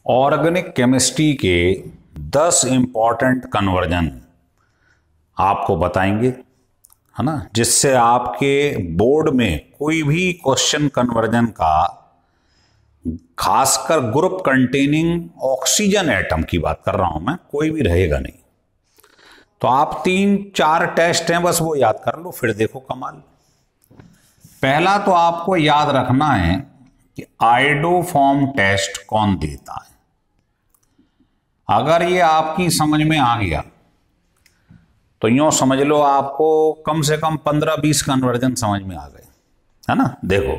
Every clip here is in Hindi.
ऑर्गेनिक केमिस्ट्री के 10 इंपॉर्टेंट कन्वर्जन आपको बताएंगे, है ना, जिससे आपके बोर्ड में कोई भी क्वेश्चन कन्वर्जन का, खासकर ग्रुप कंटेनिंग ऑक्सीजन एटम की बात कर रहा हूं मैं, कोई भी रहेगा नहीं। तो आप 3-4 टेस्ट हैं, बस वो याद कर लो, फिर देखो कमाल। पहला तो आपको याद रखना है कि आयोडोफॉर्म टेस्ट कौन देता है। अगर ये आपकी समझ में आ गया तो यूं समझ लो आपको कम से कम 15-20 कन्वर्जन समझ में आ गए, है ना। देखो,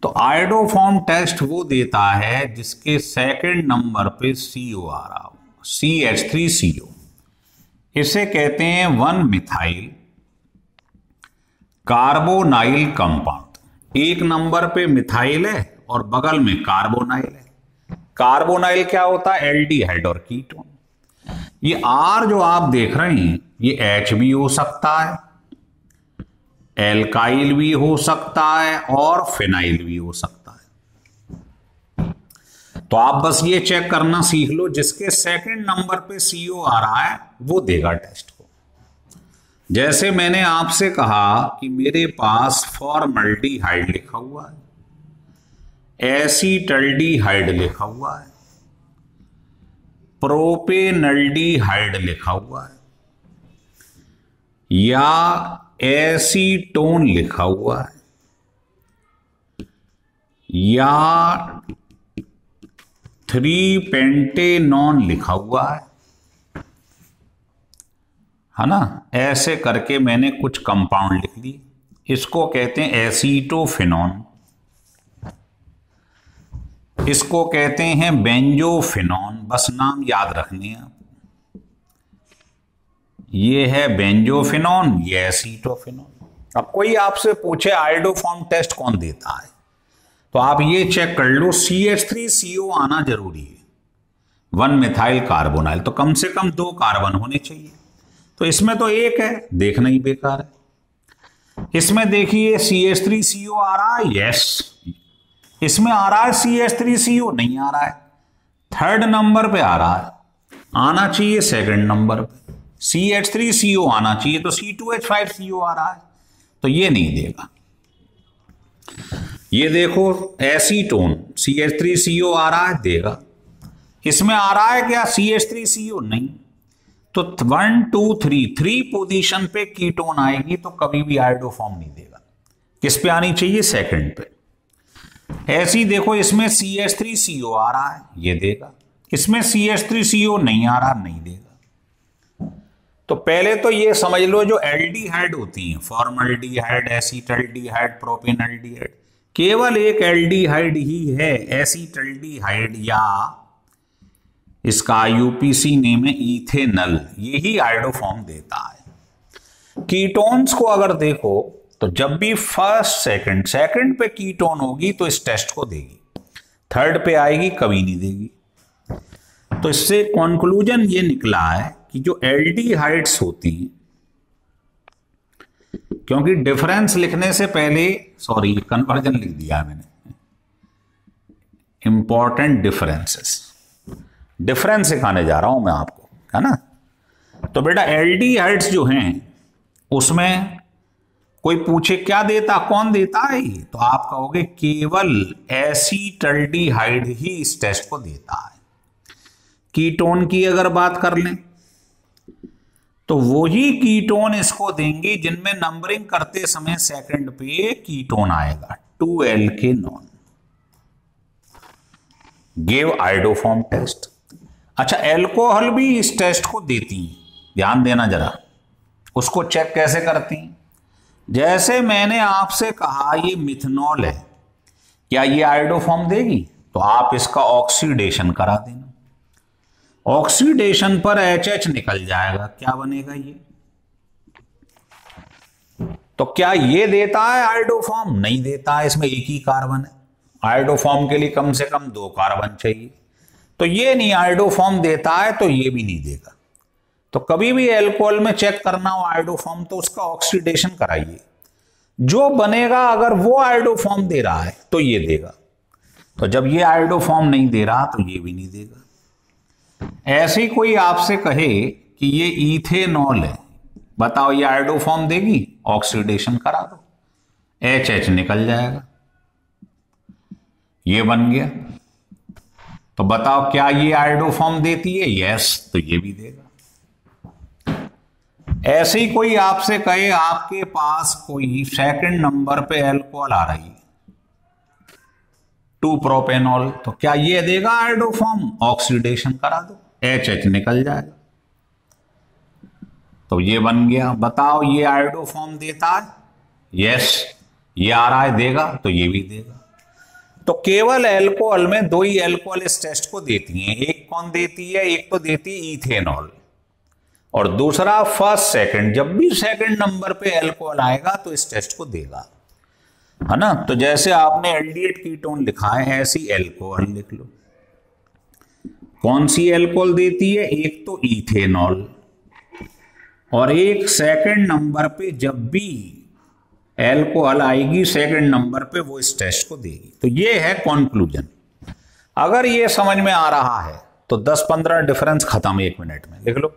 तो आयोडोफॉर्म टेस्ट वो देता है जिसके सेकंड नंबर पे CO आ रहा हो, CH3CO। इसे कहते हैं 1-मिथाइल कार्बोनाइल कंपाउंड। एक नंबर पे मिथाइल है और बगल में कार्बोनाइल है। कार्बोनाइल क्या होता है? एल्डिहाइड और कीटोन। ये R जो आप देख रहे हैं ये H भी हो सकता है, एल्काइल भी हो सकता है और फिनाइल भी हो सकता है। तो आप बस ये चेक करना सीख लो, जिसके सेकंड नंबर पे CO आ रहा है वो देगा टेस्ट को। जैसे मैंने आपसे कहा कि मेरे पास फॉर्मल्डिहाइड लिखा हुआ है, एसीटल्डिहाइड लिखा हुआ है, प्रोपेनल्डिहाइड लिखा हुआ है या एसीटोन लिखा हुआ है या 3-पेंटेनॉन लिखा हुआ है ना। ऐसे करके मैंने कुछ कंपाउंड लिख लिए, इसको कहते हैं एसीटोफिनॉन, इसको कहते हैं बेंजोफिनॉन। बस नाम याद रखने हैं। ये है बेंजोफिनॉन, ये एसीटोफिनॉन। अब कोई आपसे पूछे आयोडोफॉर्म टेस्ट कौन देता है, तो आप ये चेक कर लो, CH3CO आना जरूरी है। 1-मिथाइल कार्बोनाइल, तो कम से कम 2 कार्बन होने चाहिए। तो इसमें तो एक है, देखना ही बेकार है। इसमें देखिए CH3CO आ रहा है, यस। इसमें आ रहा है CH3CO, नहीं आ रहा है। थर्ड नंबर पे आ रहा है, आना चाहिए सेकंड नंबर पे। CH3CO आना चाहिए, तो C2H5CO आ रहा है, तो ये नहीं देगा। ये देखो एसीटोन, CH3CO आ रहा है, देगा। इसमें आ रहा है क्या CH3CO? नहीं। तो 1, 2, 3 पोजीशन पे कीटोन आएगी, तो कभी भी आयोडोफॉर्म नहीं देगा। किस पे आनी चाहिए? सेकंड पे। ऐसी देखो, इसमें CH3CO आ रहा है, ये देगा। इसमें CH3CO नहीं आ रहा, नहीं देगा। तो पहले तो ये समझ लो, जो एल्डिहाइड होती हैं, फॉर्मल्डिहाइड, एसीटल्डिहाइड, प्रोपेनल्डिहाइड, केवल एक एल्डिहाइड ही है, एसीटल्डिहाइड, या इसका IUPAC नेम है इथेनल। यही आयोडोफॉर्म देता है। कीटोन्स को अगर देखो तो जब भी फर्स्ट सेकंड पे कीटोन होगी तो इस टेस्ट को देगी, थर्ड पे आएगी कभी नहीं देगी। तो इससे कंक्लूजन ये निकला है कि जो एल्डिहाइड्स होती हैं, क्योंकि डिफरेंस लिखने से पहले, सॉरी कन्वर्जन लिख दिया मैंने, इंपॉर्टेंट डिफरेंस सिखाने जा रहा हूं मैं आपको, है ना। तो बेटा एल्डिहाइड्स जो हैं उसमें कोई पूछे क्या देता, कौन देता है, तो आप कहोगे केवल एसीटल्डिहाइड ही इस टेस्ट को देता है। कीटोन की अगर बात कर लें तो वही कीटोन इसको देंगे जिनमें नंबरिंग करते समय सेकंड पे कीटोन आएगा, 2-alkanone। Give iodoform test. अच्छा, एल्कोहल भी इस टेस्ट को देती हैं, ध्यान देना जरा। उसको चेक कैसे करती हैं? जैसे मैंने आपसे कहा ये मिथनॉल है, क्या ये आयोडोफॉर्म देगी? तो आप इसका ऑक्सीडेशन करा देना। ऑक्सीडेशन पर HH निकल जाएगा, क्या बनेगा ये? तो क्या ये देता है आयोडोफॉर्म? नहीं देता है, इसमें एक ही कार्बन है। आयोडोफॉर्म के लिए कम से कम 2 कार्बन चाहिए, तो ये नहीं आयोडोफॉर्म देता है, तो ये भी नहीं देगा। तो कभी भी एल्कोहल में चेक करना हो आयोडोफॉर्म, तो उसका ऑक्सीडेशन कराइए। जो बनेगा, अगर वो आयोडोफॉर्म दे रहा है तो ये देगा। तो जब ये आयोडोफॉर्म नहीं दे रहा तो ये भी नहीं देगा। ऐसे ही कोई आपसे कहे कि ये इथेनॉल है, बताओ ये आयोडोफॉर्म देगी? ऑक्सीडेशन करा दो, HH निकल जाएगा, ये बन गया। तो बताओ क्या ये आयोडोफॉर्म देती है? यस, तो ये भी देगा। ऐसे ही कोई आपसे कहे आपके पास कोई सेकंड नंबर पे अल्कोहल आ रही है, 2-प्रोपेनॉल, तो क्या ये देगा आयोडोफॉर्म? ऑक्सीडेशन करा दो, HH निकल जाएगा, तो ये बन गया। बताओ ये आयोडोफॉर्म देता है? यस, ये आ रहा है, देगा, तो ये भी देगा। तो केवल अल्कोहल में दो ही अल्कोहल इस टेस्ट को देती हैं। एक कौन देती है? एक तो देती है इथेनॉल, और दूसरा फर्स्ट सेकंड। जब भी सेकंड नंबर पे अल्कोहल आएगा तो इस टेस्ट को देगा, है ना। तो जैसे आपने एल्डिहाइड कीटोन लिखा है, ऐसी अल्कोहल लिख लो। कौन सी अल्कोहल देती है? एक तो इथेनॉल, और एक सेकंड नंबर पे जब भी अल्कोहल आएगी सेकंड नंबर पे वो इस टेस्ट को देगी। तो ये है कंक्लूजन। अगर ये समझ में आ रहा है तो 10-15 डिफरेंस खत्म 1 मिनट में, लिख लो।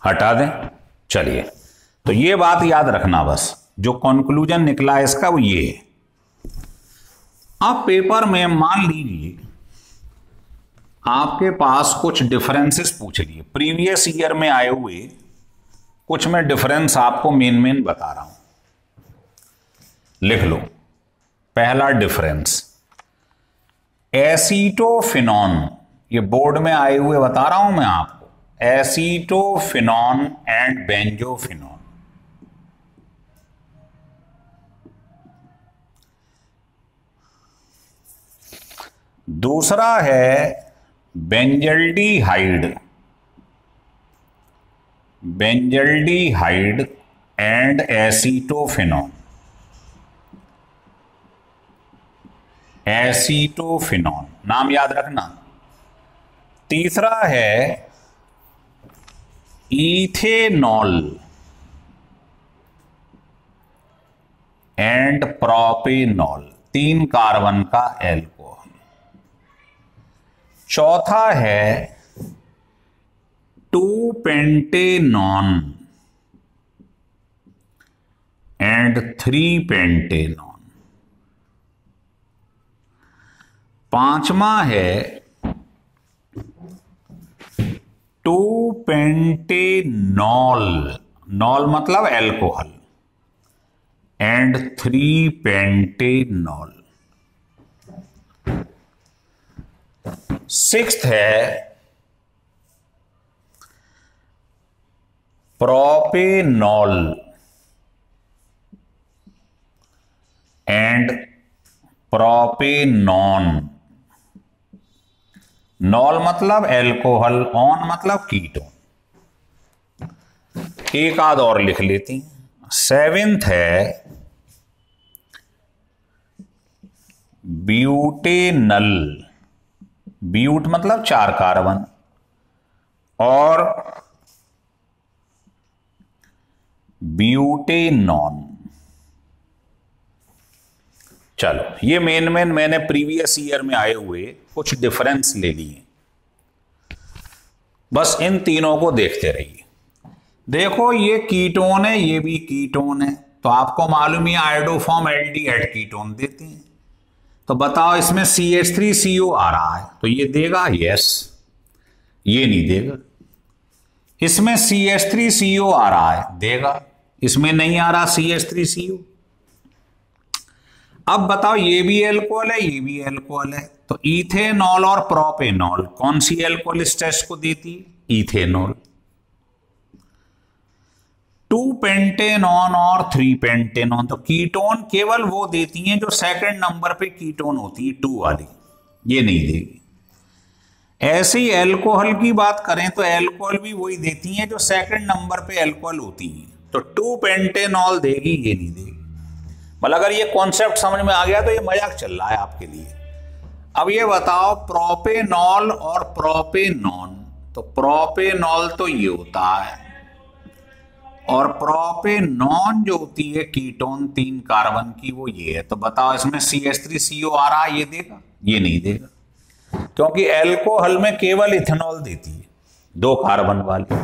हटा दें, चलिए। तो ये बात याद रखना, बस जो कंक्लूजन निकला है इसका वो ये है। अब पेपर में मान लीजिए आपके पास कुछ डिफरेंसेस पूछ लिए, प्रीवियस ईयर में आए हुए कुछ मैं डिफरेंस आपको मेन बता रहा हूं, लिख लो। पहला डिफरेंस एसीटोफिनॉन, ये बोर्ड में आए हुए बता रहा हूं मैं आपको, एसीटोफिनॉन एंड बेंजोफिनॉन। दूसरा है बेंजल्डिहाइड, बेंजल्डिहाइड एंड एसीटोफिनॉन, एसीटोफिनॉन नाम याद रखना। तीसरा है इथेनॉल एंड प्रोपेनॉल, 3 कार्बन का एल्कोहल। चौथा है 2-पेंटेनॉन एंड 3-पेंटेनॉन। पांचवा है 2-पेंटेनॉल, नॉल मतलब एल्कोहल, एंड 3-पेंटेनॉल। सिक्स्थ है प्रोपेनॉल एंड प्रोपेनॉन। नॉल मतलब एल्कोहल, ऑन मतलब कीटोन। एक आध और लिख लेती। सेवेंथ है ब्यूटेनल, ब्यूट मतलब 4 कार्बन, और ब्यूटेनॉन। चलो, ये मेन मैंने प्रीवियस ईयर में आए हुए कुछ डिफरेंस ले लिए, बस इन तीनों को देखते रहिए। देखो ये कीटोन है, ये भी कीटोन है, तो आपको मालूम है आयोडोफॉर्म एल्डिहाइड कीटोन देते हैं। तो बताओ इसमें CH3CO आ रहा है तो ये देगा? यस, ये नहीं देगा। इसमें CH3CO आ रहा है, देगा। इसमें नहीं आ रहा CH3CO। अब बताओ ये भी अल्कोहल है, ये भी अल्कोहल है, तो इथेनॉल और प्रोपेनॉल कौन सी अल्कोहल इस टेस्ट को देती है? इथेनॉल। 2-पेंटेनॉन और 3-पेंटेनॉन, तो कीटोन केवल वो देती हैं जो सेकंड नंबर पे कीटोन होती है, 2 वाली, ये नहीं देगी। ऐसे ही अल्कोहल की बात करें तो अल्कोहल भी वही देती हैं जो सेकंड नंबर पे अल्कोहल होती हैं, तो 2-पेंटेनॉल देगी, ये नहीं देगी। मतलब अगर ये कॉन्सेप्ट समझ में आ गया तो ये मजाक चल रहा है आपके लिए। अब ये बताओ प्रोपेनॉल और प्रोपेनॉन, तो प्रोपेनॉल तो ये होता है और प्रोपेनॉन जो होती है कीटोन 3 कार्बन की वो ये है। तो बताओ इसमें CH3CO आ रहा है, ये देगा? ये नहीं देगा, क्योंकि एल्कोहल में केवल इथेनॉल देती है 2 कार्बन वाली।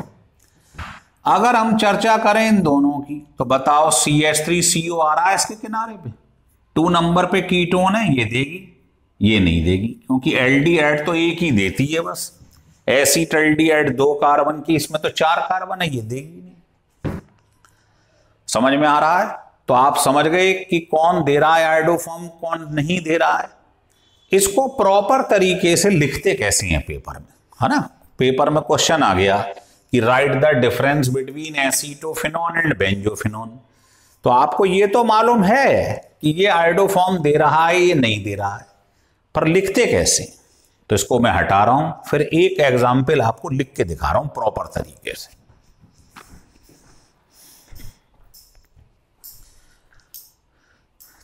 अगर हम चर्चा करें इन दोनों की तो बताओ CH3CO आ रहा है इसके किनारे पे, 2 नंबर पे कीटोन है, ये देगी? ये नहीं देगी, क्योंकि एल्डिहाइड तो एक ही देती है बस। एसीटल्डिहाइड 2 कार्बन की, इसमें तो 4 कार्बन है, ये देगी नहीं। समझ में आ रहा है? तो आप समझ गए कि कौन दे रहा है आयोडोफॉर्म, कौन नहीं दे रहा है। इसको प्रॉपर तरीके से लिखते कैसे हैं पेपर में, है ना? पेपर में क्वेश्चन आ गया कि write the difference between acetophenone and benzophenone, तो आपको ये तो मालूम है कि ये आयोडोफॉर्म दे रहा है, ये नहीं दे रहा है, पर लिखते कैसे? तो इसको मैं हटा रहा हूं, फिर एक एग्जाम्पल आपको लिख के दिखा रहा हूं प्रॉपर तरीके से।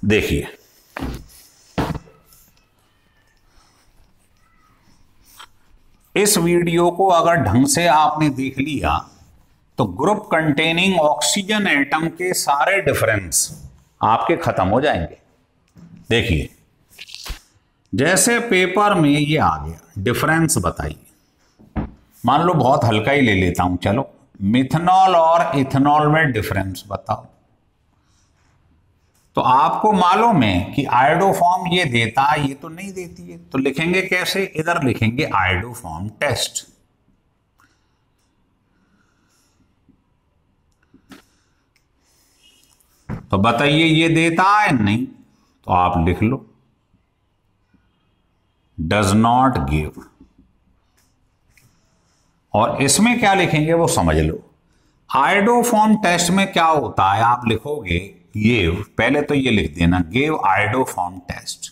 देखिए, इस वीडियो को अगर ढंग से आपने देख लिया तो ग्रुप कंटेनिंग ऑक्सीजन एटम के सारे डिफरेंस आपके खत्म हो जाएंगे। देखिए, जैसे पेपर में ये आ गया डिफरेंस बताइए, मान लो बहुत हल्का ही ले लेता हूं, चलो मिथनॉल और इथेनॉल में डिफरेंस बताओ। तो आपको मालूम है कि आयोडोफॉर्म ये देता है, ये तो नहीं देती है, तो लिखेंगे कैसे? इधर लिखेंगे आयोडोफॉर्म टेस्ट। तो बताइए ये देता है? नहीं, तो आप लिख लो डज नॉट गिव। और इसमें क्या लिखेंगे वो समझ लो। आयोडोफॉर्म टेस्ट में क्या होता है, आप लिखोगे गिव, पहले तो ये लिख देना give iodoform test,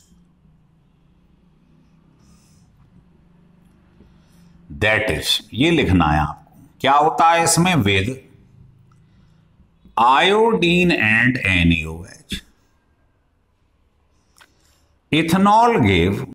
that is, ये लिखना है आपको। क्या होता है इसमें? With iodine and NaOH। Ethanol give